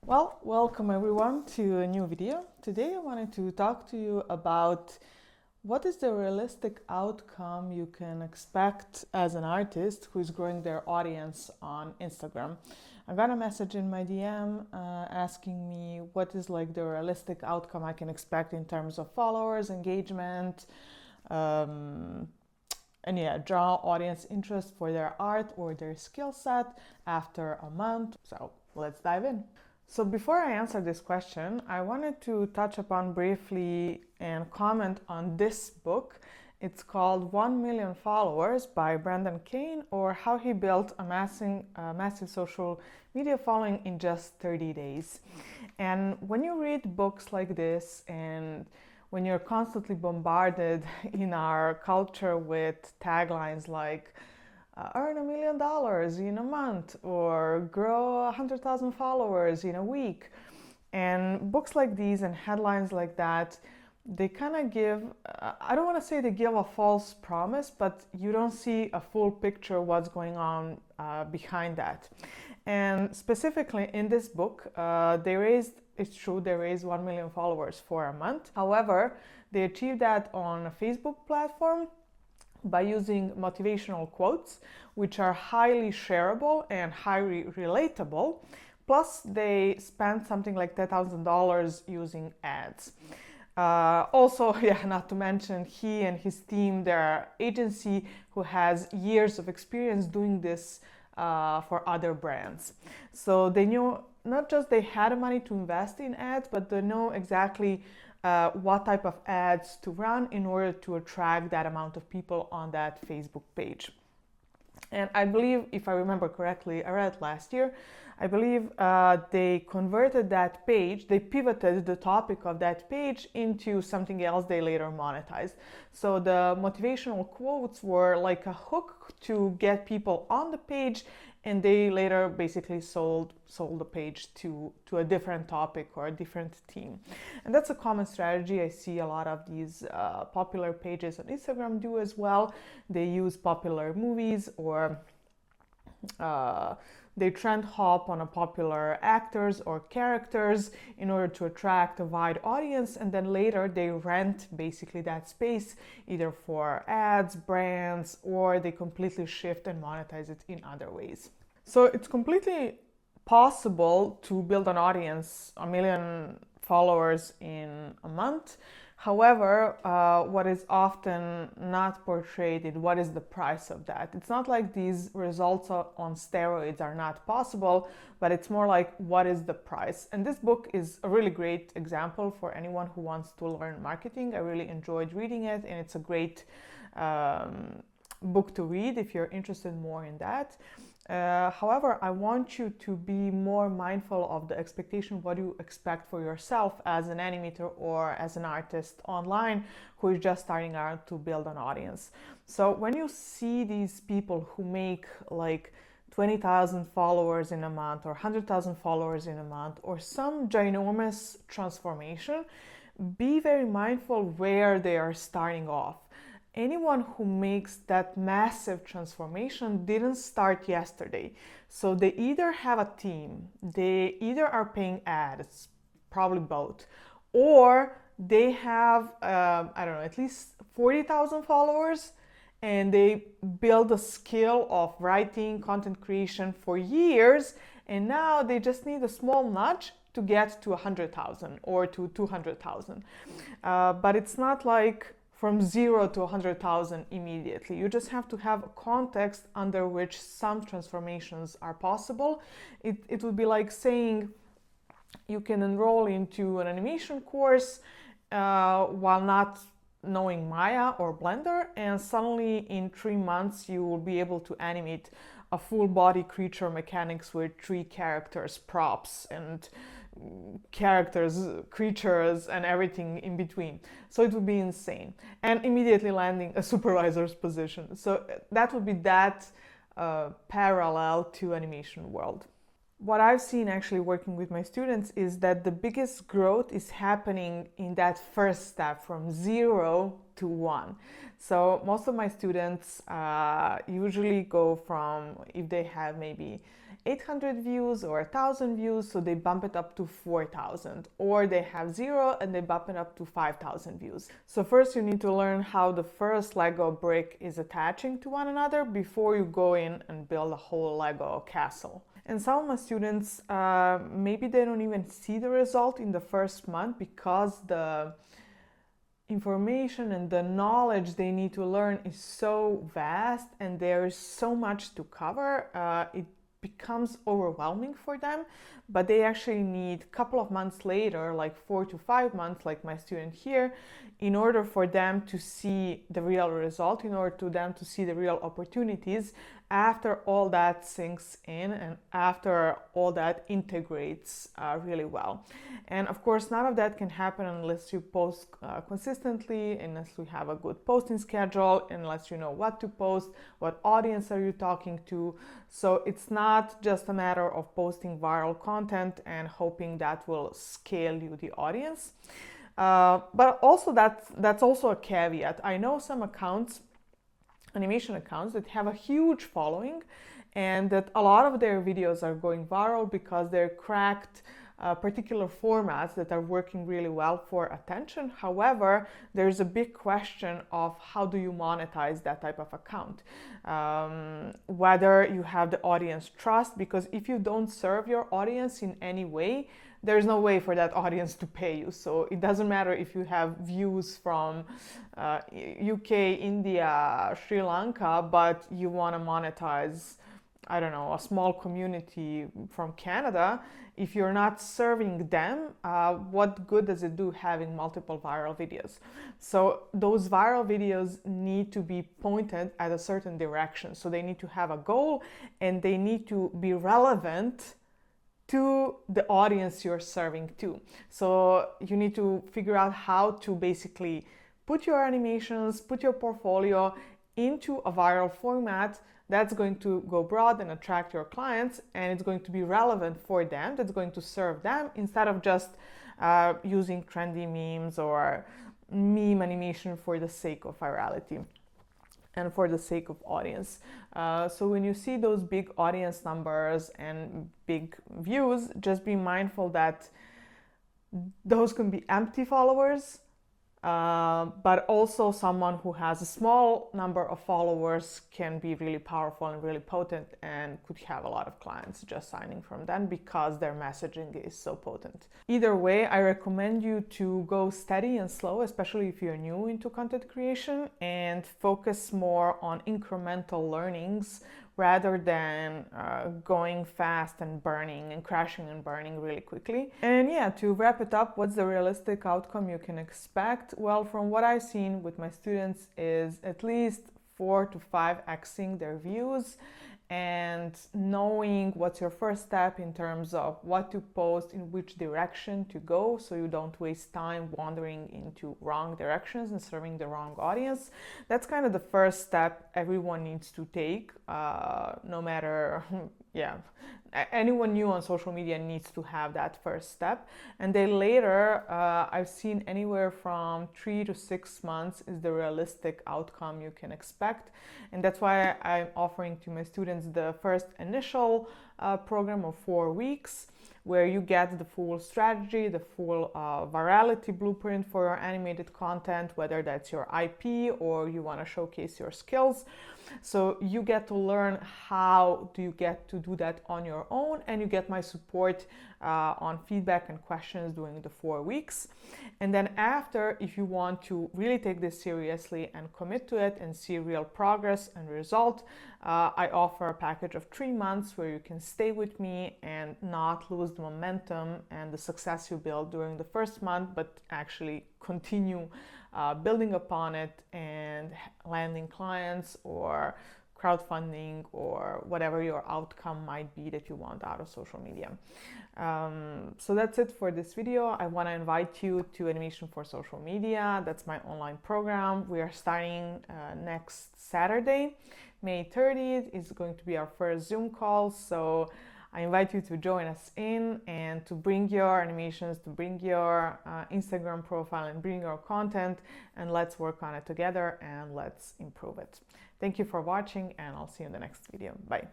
Well, welcome everyone to a new video. Today I wanted to talk to you about what is the realistic outcome you can expect as an artist who is growing their audience on Instagram. I got a message in my DM asking me what is like the realistic outcome I can expect in terms of followers, engagement, and draw audience interest for their art or their skill set after a month. So let's dive in. So before I answer this question, I wanted to touch upon briefly and comment on this book. It's called 1 Million Followers by Brandon Kane, or How He Built a Massive Social Media Following in Just 30 Days. And when you read books like this, and when you're constantly bombarded in our culture with taglines like earn $1 million in a month or grow 100,000 followers in a week. And books like these and headlines like that, they kind of give, I don't want to say they give a false promise, but you don't see a full picture of what's going on behind that. And specifically in this book, it's true, they raised 1 million followers for a month. However, they achieved that on a Facebook platform by using motivational quotes, which are highly shareable and highly relatable. Plus, they spent something like $10,000 using ads. Also, not to mention, he and his team, their agency, who has years of experience doing this for other brands. So they knew not just they had money to invest in ads, but they know exactly what type of ads to run in order to attract that amount of people on that Facebook page. And I believe, if I remember correctly, I read last year, I believe they converted that page, they pivoted the topic of that page into something else they later monetized. So the motivational quotes were like a hook to get people on the page, and they later basically sold the page to a different topic or a different theme. And that's a common strategy I see a lot of these popular pages on Instagram do as well. They use popular movies or they trend hop on a popular actors or characters in order to attract a wide audience, and then later they rent basically that space either for ads, brands, or they completely shift and monetize it in other ways. So it's completely possible to build an audience, 1 million followers in a month. However, what is often not portrayed is what is the price of that. It's not like these results on steroids are not possible, but it's more like what is the price. And this book is a really great example for anyone who wants to learn marketing. I really enjoyed reading it, and it's a great book to read if you're interested more in that. However, I want you to be more mindful of the expectation, what you expect for yourself as an animator or as an artist online who is just starting out to build an audience. So when you see these people who make like 20,000 followers in a month or 100,000 followers in a month or some ginormous transformation, be very mindful where they are starting off. Anyone who makes that massive transformation didn't start yesterday. So they either have a team, they either are paying ads, probably both, or they have, at least 40,000 followers, and they build a skill of writing, content creation for years, and now they just need a small nudge to get to 100,000 or to 200,000. But it's not like from 0 to 100,000 immediately. You just have to have a context under which some transformations are possible. It would be like saying you can enroll into an animation course while not knowing Maya or Blender, and suddenly in 3 months you will be able to animate a full body creature mechanics with 3 characters, props, and characters, creatures, and everything in between. So it would be insane. And immediately landing a supervisor's position. So that would be that parallel to animation world. What I've seen actually working with my students is that the biggest growth is happening in that first step from 0 to 1. So most of my students usually go from, if they have maybe 800 views or 1,000 views, so they bump it up to 4,000. Or they have 0 and they bump it up to 5,000 views. So first you need to learn how the first Lego brick is attaching to one another before you go in and build a whole Lego castle. And some of my students, maybe they don't even see the result in the first month because the information and the knowledge they need to learn is so vast and there is so much to cover. It becomes overwhelming for them, but they actually need a couple of months later, like 4 to 5 months, like my student here, in order for them to see the real result, in order to them to see the real opportunities after all that sinks in and after all that integrates really well. And of course, none of that can happen unless you post consistently, unless you have a good posting schedule, unless you know what to post, what audience are you talking to. So it's not just a matter of posting viral content and hoping that will scale you the audience. But also that's also a caveat. I know some accounts, animation accounts, that have a huge following and that a lot of their videos are going viral because they're cracked particular formats that are working really well for attention. However, there's a big question of how do you monetize that type of account? Whether you have the audience trust, because if you don't serve your audience in any way, there's no way for that audience to pay you. So it doesn't matter if you have views from UK, India, Sri Lanka, but you want to monetize, I don't know, a small community from Canada. If you're not serving them, what good does it do having multiple viral videos? So those viral videos need to be pointed at a certain direction. So they need to have a goal and they need to be relevant to the audience you're serving to. So you need to figure out how to basically put your animations, put your portfolio into a viral format that's going to go broad and attract your clients, and it's going to be relevant for them, that's going to serve them, instead of just using trendy memes or meme animation for the sake of virality and for the sake of audience. So when you see those big audience numbers and big views, just be mindful that those can be empty followers, but also someone who has a small number of followers can be really powerful and really potent and could have a lot of clients just signing from them because their messaging is so potent. Either way, I recommend you to go steady and slow, especially if you're new into content creation, and focus more on incremental learnings rather than going fast and burning and crashing and burning really quickly. And yeah, to wrap it up, what's the realistic outcome you can expect? Well, from what I've seen with my students is at least 4 to 5xing their views, and knowing what's your first step in terms of what to post, in which direction to go, so you don't waste time wandering into wrong directions and serving the wrong audience. That's kind of the first step everyone needs to take, no matter, anyone new on social media needs to have that first step. And then later, I've seen anywhere from 3 to 6 months is the realistic outcome you can expect. And that's why I'm offering to my students the first initial program of 4 weeks, where you get the full strategy, the full virality blueprint for your animated content, whether that's your IP or you want to showcase your skills. So you get to learn how do you get to do that on your own, and you get my support on feedback and questions during the 4 weeks. And then after, if you want to really take this seriously and commit to it and see real progress and result, I offer a package of 3 months where you can stay with me and not lose the momentum and the success you build during the first month, but actually continue building upon it and landing clients or crowdfunding or whatever your outcome might be that you want out of social media. So that's it for this video. I want to invite you to Animation for Social Media. That's my online program. We are starting next Saturday, May 30th. Is going to be our first Zoom call. So I invite you to join us in and to bring your animations, to bring your Instagram profile and bring your content, and let's work on it together and let's improve it. Thank you for watching, and I'll see you in the next video. Bye.